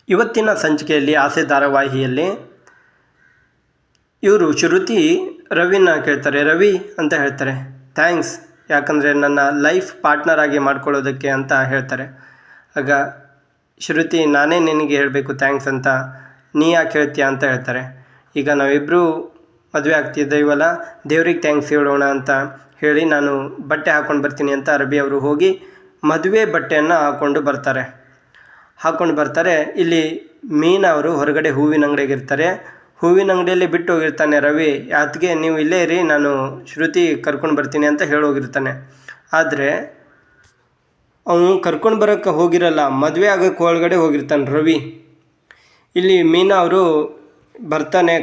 ಇವತ್ತಿನ ಸಂಚಿಕೆಯಲ್ಲಿ ಆಸೆ ಧಾರಾವಾಹಿಯಲ್ಲಿ ಇವರು ಶ್ರುತಿ ರವಿನ ಕೇಳ್ತಾರೆ. ರವಿ ಅಂತ ಹೇಳ್ತಾರೆ, ಥ್ಯಾಂಕ್ಸ್, ಯಾಕಂದರೆ ನನ್ನ ಲೈಫ್ ಪಾರ್ಟ್ನರ್ ಆಗಿ ಮಾಡ್ಕೊಳ್ಳೋದಕ್ಕೆ ಅಂತ ಹೇಳ್ತಾರೆ. ಆಗ ಶ್ರುತಿ, ನಾನೇ ನಿನಗೆ ಹೇಳಬೇಕು ಥ್ಯಾಂಕ್ಸ್ ಅಂತ, ನೀ ಯಾಕೆ ಹೇಳ್ತೀಯ ಅಂತ ಹೇಳ್ತಾರೆ. ಈಗ ನಾವಿಬ್ಬರು ಮದುವೆ ಆಗ್ತಿದ್ದೇವಲ್ಲ, ದೇವ್ರಿಗೆ ಥ್ಯಾಂಕ್ಸ್ ಹೇಳೋಣ ಅಂತ ಹೇಳಿ ನಾನು ಬಟ್ಟೆ ಹಾಕ್ಕೊಂಡು ಬರ್ತೀನಿ ಅಂತ ರವಿ ಅವರು ಹೋಗಿ ಮದುವೆ ಬಟ್ಟೆಯನ್ನು ಹಾಕ್ಕೊಂಡು ಬರ್ತಾರೆ. ಇಲ್ಲಿ ಮೀನಾ ಅವರು ಹೊರಗಡೆ ಹೂವಿನ ಅಂಗಡಿಗೆ ಇರ್ತಾರೆ. ಹೂವಿನ ಅಂಗಡಿಯಲ್ಲಿ ಬಿಟ್ಟು ಹೋಗಿರ್ತಾನೆ ರವಿ. ಅದಕ್ಕೆ ನೀವು ಇಲ್ಲೇ ಇರಿ, ನಾನು ಶ್ರುತಿ ಕರ್ಕೊಂಡು ಬರ್ತೀನಿ ಅಂತ ಹೇಳೋಗಿರ್ತಾನೆ. ಆದರೆ ಅವನು ಕರ್ಕೊಂಡು ಬರೋಕ್ಕೆ ಹೋಗಿರಲ್ಲ, ಮದುವೆ ಆಗೋಕ್ಕೆ ಒಳಗಡೆ ಹೋಗಿರ್ತಾನೆ ರವಿ. ಇಲ್ಲಿ ಮೀನಾ ಅವರು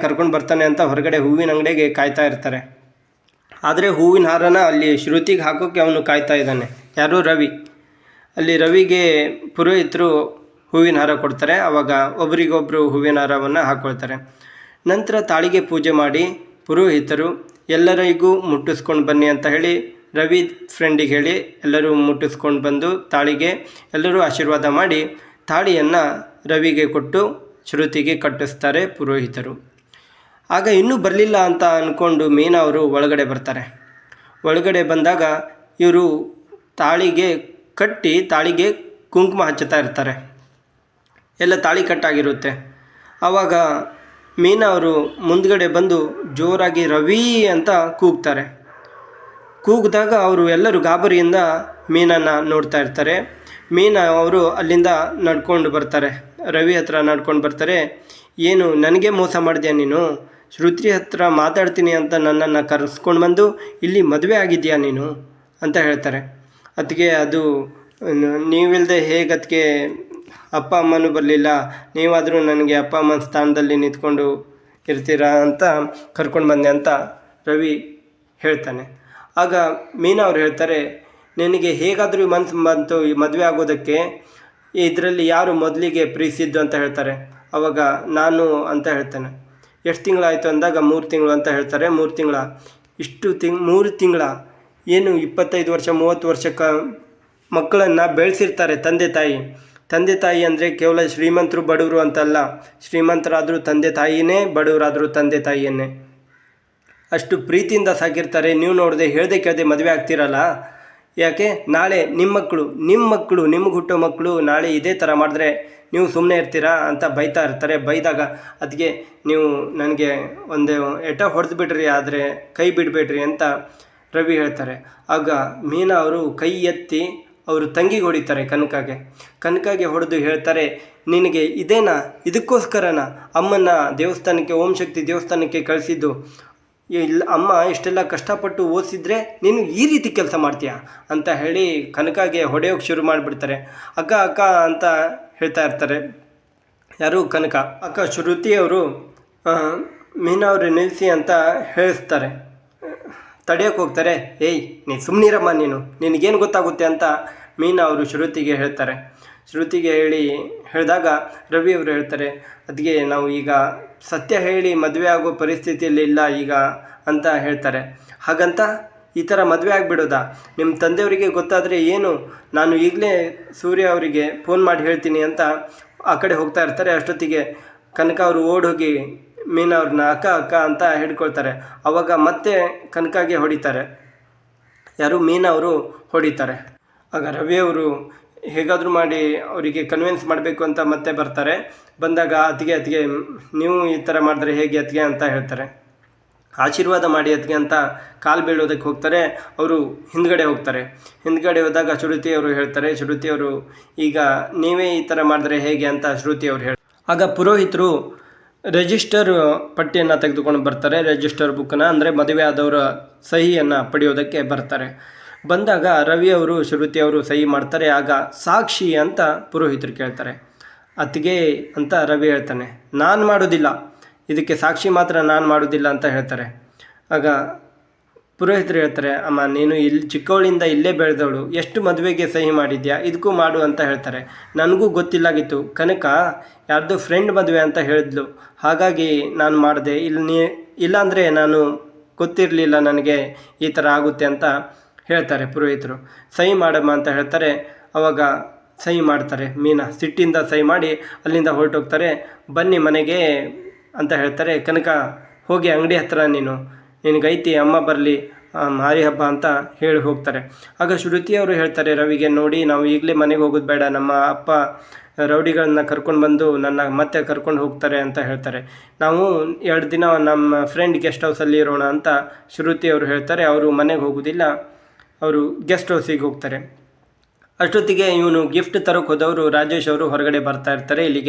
ಕರ್ಕೊಂಡು ಬರ್ತಾನೆ ಅಂತ ಹೊರಗಡೆ ಹೂವಿನ ಅಂಗಡಿಗೆ ಕಾಯ್ತಾ ಇರ್ತಾರೆ. ಆದರೆ ಹೂವಿನ ಹಾರನ ಅಲ್ಲಿ ಶ್ರುತಿಗೆ ಹಾಕೋಕ್ಕೆ ಅವನು ಕಾಯ್ತಾ ಇದ್ದಾನೆ. ಯಾರು? ರವಿ. ಅಲ್ಲಿ ರವಿಗೆ ಪುರೋಹಿತರು ಹೂವಿನ ಹಾರ ಕೊಡ್ತಾರೆ. ಆವಾಗ ಒಬ್ರಿಗೊಬ್ಬರು ಹೂವಿನ ಹಾರವನ್ನು ಹಾಕ್ಕೊಳ್ತಾರೆ. ನಂತರ ತಾಳಿಗೆ ಪೂಜೆ ಮಾಡಿ ಪುರೋಹಿತರು ಎಲ್ಲರಿಗೂ ಮುಟ್ಟಿಸ್ಕೊಂಡು ಬನ್ನಿ ಅಂತ ಹೇಳಿ ರವಿ ಫ್ರೆಂಡಿಗೆ ಹೇಳಿ ಎಲ್ಲರೂ ಮುಟ್ಟಿಸ್ಕೊಂಡು ಬಂದು ತಾಳಿಗೆ ಎಲ್ಲರೂ ಆಶೀರ್ವಾದ ಮಾಡಿ ತಾಳಿಯನ್ನು ರವಿಗೆ ಕೊಟ್ಟು ಶ್ರುತಿಗೆ ಕಟ್ಟಿಸ್ತಾರೆ ಪುರೋಹಿತರು. ಆಗ ಇನ್ನೂ ಬರಲಿಲ್ಲ ಅಂತ ಅಂದ್ಕೊಂಡು ಮೀನಾ ಅವರು ಒಳಗಡೆ ಬರ್ತಾರೆ. ಒಳಗಡೆ ಬಂದಾಗ ಇವರು ತಾಳಿಗೆ ಕುಂಕುಮ ಹಚ್ಚುತ್ತಾ ಇರ್ತಾರೆ. ಎಲ್ಲ ತಾಳಿ ಕಟ್ಟಾಗಿರುತ್ತೆ. ಆವಾಗ ಮೀನಾ ಅವರು ಮುಂದ್ಗಡೆ ಬಂದು ಜೋರಾಗಿ ರವಿ ಅಂತ ಕೂಗ್ತಾರೆ. ಕೂಗಿದಾಗ ಅವರು ಎಲ್ಲರೂ ಗಾಬರಿಯಿಂದ ಮೀನನ್ನು ನೋಡ್ತಾ ಇರ್ತಾರೆ. ಮೀನಾ ಅವರು ಅಲ್ಲಿಂದ ನಡ್ಕೊಂಡು ಬರ್ತಾರೆ, ರವಿ ಹತ್ರ ನಡ್ಕೊಂಡು ಬರ್ತಾರೆ. ಏನು ನನಗೆ ಮೋಸ ಮಾಡಿದ್ಯಾ ನೀನು? ಶ್ರುತಿ ಹತ್ರ ಮಾತಾಡ್ತೀನಿ ಅಂತ ನನ್ನನ್ನು ಕರೆಸ್ಕೊಂಡು ಬಂದು ಇಲ್ಲಿ ಮದುವೆ ಆಗಿದೆಯಾ ನೀನು ಅಂತ ಹೇಳ್ತಾರೆ. ಅದಕ್ಕೆ ಅದು ನೀವಿಲ್ಲದೆ ಹೇಗೆ ಅದಕ್ಕೆ ಅಪ್ಪ ಅಮ್ಮನೂ ಬರಲಿಲ್ಲ, ನೀವಾದರೂ ನನಗೆ ಅಪ್ಪ ಅಮ್ಮನ ಸ್ಥಾನದಲ್ಲಿ ನಿಂತ್ಕೊಂಡು ಇರ್ತೀರಾ ಅಂತ ಕರ್ಕೊಂಡು ಬಂದೆ ಅಂತ ರವಿ ಹೇಳ್ತಾನೆ. ಆಗ ಮೀನಾ ಅವ್ರು ಹೇಳ್ತಾರೆ, ನಿನಗೆ ಹೇಗಾದರೂ ಮನಸ್ಸು ಬಂತು ಈ ಮದುವೆ ಆಗೋದಕ್ಕೆ, ಇದರಲ್ಲಿ ಯಾರು ಮೊದಲಿಗೆ ಪ್ರೀತಿಸಿದ್ದು ಅಂತ ಹೇಳ್ತಾರೆ. ಆವಾಗ ನಾನು ಅಂತ ಹೇಳ್ತಾನೆ. ಎಷ್ಟು ತಿಂಗಳಾಯಿತು ಅಂದಾಗ 3 ತಿಂಗಳು ಅಂತ ಹೇಳ್ತಾರೆ. 3 ತಿಂಗಳ? 3 ತಿಂಗಳ ಏನು 25 ವರ್ಷ 30 ವರ್ಷಕ್ಕೆ ಮಕ್ಕಳನ್ನು ಬೆಳೆಸಿರ್ತಾರೆ ತಂದೆ ತಾಯಿ ಅಂದರೆ ಕೇವಲ ಶ್ರೀಮಂತರು ಬಡವರು ಅಂತಲ್ಲ, ಶ್ರೀಮಂತರಾದರೂ ತಂದೆ ತಾಯಿಯೇ, ಬಡವರಾದರೂ ತಂದೆ ತಾಯಿಯನ್ನೇ ಅಷ್ಟು ಪ್ರೀತಿಯಿಂದ ಸಾಕಿರ್ತಾರೆ. ನೀವು ನೋಡದೆ ಹೇಳ್ದೆ ಕೇಳದೆ ಮದುವೆ ಆಗ್ತಿರಲ್ಲ, ಯಾಕೆ? ನಾಳೆ ನಿಮ್ಮ ಮಕ್ಕಳು ನಿಮಗೆ ಹುಟ್ಟೋ ಮಕ್ಕಳು ನಾಳೆ ಇದೇ ಥರ ಮಾಡಿದ್ರೆ ನೀವು ಸುಮ್ಮನೆ ಇರ್ತೀರಾ ಅಂತ ಬೈತಾ ಇರ್ತಾರೆ. ಬೈದಾಗ ಅದಕ್ಕೆ ನೀವು ನನಗೆ ಒಂದು ಎಟ ಹೊಡೆದು ಬಿಡ್ರಿ, ಆದರೆ ಕೈ ಬಿಡಬೇಡ್ರಿ ಅಂತ ರವಿ ಹೇಳ್ತಾರೆ. ಆಗ ಮೀನಾ ಅವರು ಕೈ ಎತ್ತಿ ಅವರು ತಂಗಿಗೆ ಹೊಡಿತಾರೆ, ಕನಕಾಗೆ ಹೊಡೆದು ಹೇಳ್ತಾರೆ, ನಿನಗೆ ಇದೇನಾ? ಇದಕ್ಕೋಸ್ಕರನ ಅಮ್ಮನ ದೇವಸ್ಥಾನಕ್ಕೆ, ಓಂ ಶಕ್ತಿ ದೇವಸ್ಥಾನಕ್ಕೆ ಕಳಿಸಿದ್ದು? ಇಲ್ಲ, ಅಮ್ಮ ಇಷ್ಟೆಲ್ಲ ಕಷ್ಟಪಟ್ಟು ಓದಿಸಿದ್ರೆ ನೀನು ಈ ರೀತಿ ಕೆಲಸ ಮಾಡ್ತೀಯಾ ಅಂತ ಹೇಳಿ ಕನಕಾಗೆ ಹೊಡೆಯೋಕ್ಕೆ ಶುರು ಮಾಡಿಬಿಡ್ತಾರೆ. ಅಕ್ಕ ಅಂತ ಹೇಳ್ತಾ ಇರ್ತಾರೆ. ಯಾರು? ಕನಕ. ಅಕ್ಕ ಶ್ರುತಿಯವರು ಮೀನಾ ಅವರು ನಿಲ್ಲಿಸಿ ಅಂತ ಹೇಳಿಸ್ತಾರೆ. ತಡೆಯೋಕ್ಕೆ ಹೋಗ್ತಾರೆ. ಏಯ್ ನೀ ಸುಮ್ಮನಿರಮ್ಮ, ನಿನಗೇನು ಗೊತ್ತಾಗುತ್ತೆ ಅಂತ ಮೀನಾ ಅವರು ಶ್ರುತಿಗೆ ಹೇಳ್ತಾರೆ. ಶ್ರುತಿಗೆ ಹೇಳಿದಾಗ ರವಿ ಅವರು ಹೇಳ್ತಾರೆ, ಅದಕ್ಕೆ ನಾವು ಈಗ ಸತ್ಯ ಹೇಳಿ ಮದುವೆ ಆಗೋ ಪರಿಸ್ಥಿತಿಯಲ್ಲಿ ಇಲ್ಲ ಈಗ ಅಂತ ಹೇಳ್ತಾರೆ. ಹಾಗಂತ ಈ ಥರ ಮದುವೆ ಆಗಿಬಿಡೋದಾ? ನಿಮ್ಮ ತಂದೆಯವರಿಗೆ ಗೊತ್ತಾದರೆ ಏನು? ನಾನು ಈಗಲೇ ಸೂರ್ಯ ಅವರಿಗೆ ಫೋನ್ ಮಾಡಿ ಹೇಳ್ತೀನಿ ಅಂತ ಆ ಕಡೆ ಹೋಗ್ತಾ ಇರ್ತಾರೆ. ಅಷ್ಟೊತ್ತಿಗೆ ಕನಕ ಅವರು ಓಡೋಗಿ ಮೀನಾ ಅವ್ರನ್ನ ಅಕ್ಕ ಅಂತ ಹಿಡ್ಕೊಳ್ತಾರೆ. ಆವಾಗ ಮತ್ತೆ ಕನಕಾಗೆ ಹೊಡಿತಾರೆ. ಯಾರು? ಮೀನಾ ಅವರು ಹೊಡಿತಾರೆ. ಆಗ ರವಿಯವರು ಹೇಗಾದರೂ ಮಾಡಿ ಅವರಿಗೆ ಕನ್ವಿನ್ಸ್ ಮಾಡಬೇಕು ಅಂತ ಮತ್ತೆ ಬರ್ತಾರೆ. ಬಂದಾಗ ಅತ್ತಿಗೆ ನೀವು ಈ ಥರ ಮಾಡಿದ್ರೆ ಹೇಗೆ ಅತ್ತಿಗೆ ಅಂತ ಹೇಳ್ತಾರೆ. ಆಶೀರ್ವಾದ ಮಾಡಿ ಅತ್ತಿಗೆ ಅಂತ ಕಾಲು ಬೀಳೋದಕ್ಕೆ ಹೋಗ್ತಾರೆ. ಅವರು ಹಿಂದ್ಗಡೆ ಹೋದಾಗ ಶ್ರುತಿಯವರು ಹೇಳ್ತಾರೆ, ಶ್ರುತಿಯವರು ಈಗ ನೀವೇ ಈ ಥರ ಮಾಡಿದ್ರೆ ಹೇಗೆ ಅಂತ ಶ್ರುತಿಯವರು ಹೇಳ್ತಾರೆ. ಆಗ ಪುರೋಹಿತರು ರಿಜಿಸ್ಟರ್ ಪಟ್ಟಿಯನ್ನು ತೆಗೆದುಕೊಂಡು ಬರ್ತಾರೆ. ರಿಜಿಸ್ಟರ್ ಬುಕ್ಕನ್ನು, ಅಂದರೆ ಮದುವೆ ಆದವರ ಸಹಿಯನ್ನು ಪಡೆಯೋದಕ್ಕೆ ಬರ್ತಾರೆ. ಬಂದಾಗ ರವಿಯವರು ಶ್ರುತಿಯವರು ಸಹಿ ಮಾಡ್ತಾರೆ. ಆಗ ಸಾಕ್ಷಿ ಅಂತ ಪುರೋಹಿತರು ಕೇಳ್ತಾರೆ. ಅತ್ತಿಗೆ ಅಂತ ರವಿ ಹೇಳ್ತಾನೆ, ನಾನು ಮಾಡೋದಿಲ್ಲ, ಇದಕ್ಕೆ ಸಾಕ್ಷಿ ಮಾತ್ರ ನಾನು ಮಾಡೋದಿಲ್ಲ ಅಂತ ಹೇಳ್ತಾರೆ. ಆಗ ಪುರೋಹಿತರು ಹೇಳ್ತಾರೆ, ಅಮ್ಮ ನೀನು ಇಲ್ಲಿ ಚಿಕ್ಕವಳಿಂದ ಇಲ್ಲೇ ಬೆಳೆದವಳು, ಎಷ್ಟು ಮದುವೆಗೆ ಸಹಿ ಮಾಡಿದ್ಯಾ, ಇದಕ್ಕೂ ಮಾಡು ಅಂತ ಹೇಳ್ತಾರೆ. ನನಗೂ ಗೊತ್ತಿಲ್ಲಾಗಿತ್ತು, ಕನಕ ಯಾರ್ದು ಫ್ರೆಂಡ್ ಮದುವೆ ಅಂತ ಹೇಳಿದ್ಲು, ಹಾಗಾಗಿ ನಾನು ಮಾಡಿದೆ. ಇಲ್ಲಾಂದರೆ ನಾನು ಗೊತ್ತಿರಲಿಲ್ಲ ನನಗೆ ಈ ಥರ ಆಗುತ್ತೆ ಅಂತ ಹೇಳ್ತಾರೆ ಪುರೋಹಿತರು. ಸಹಿ ಮಾಡಮ್ಮ ಅಂತ ಹೇಳ್ತಾರೆ. ಆವಾಗ ಸಹಿ ಮಾಡ್ತಾರೆ. ಮೀನಾ ಸಿಟ್ಟಿಂದ ಸಹಿ ಮಾಡಿ ಅಲ್ಲಿಂದ ಹೊರಟೋಗ್ತಾರೆ. ಬನ್ನಿ ಮನೆಗೆ ಅಂತ ಹೇಳ್ತಾರೆ. ಕನಕ ಹೋಗಿ ಅಂಗಡಿ ಹತ್ರ ನಿನಗೈತಿ, ಅಮ್ಮ ಬರಲಿ ಮಾರಿ ಹಬ್ಬ ಅಂತ ಹೇಳಿ ಹೋಗ್ತಾರೆ. ಆಗ ಶ್ರುತಿಯವರು ಹೇಳ್ತಾರೆ ರವಿಗೆ, ನೋಡಿ ನಾವು ಈಗಲೇ ಮನೆಗೆ ಹೋಗೋದು ಬೇಡ, ನಮ್ಮ ಅಪ್ಪ ರೌಡಿಗಳನ್ನ ಕರ್ಕೊಂಡು ಬಂದು ನನ್ನ ಮತ್ತೆ ಕರ್ಕೊಂಡು ಹೋಗ್ತಾರೆ ಅಂತ ಹೇಳ್ತಾರೆ. ನಾವು 2 ದಿನ ನಮ್ಮ ಫ್ರೆಂಡ್ ಗೆಸ್ಟ್ ಹೌಸಲ್ಲಿ ಇರೋಣ ಅಂತ ಶ್ರುತಿಯವರು ಹೇಳ್ತಾರೆ. ಅವರು ಮನೆಗೆ ಹೋಗೋದಿಲ್ಲ, ಅವರು ಗೆಸ್ಟ್ ಹೌಸಿಗೆ ಹೋಗ್ತಾರೆ. ಅಷ್ಟೊತ್ತಿಗೆ ಇವನು ಗಿಫ್ಟ್ ತರೋಕೆ ಹೋದವರು ರಾಜೇಶ್ ಅವರು ಹೊರಗಡೆ ಬರ್ತಾ ಇರ್ತಾರೆ. ಇಲ್ಲಿಗೆ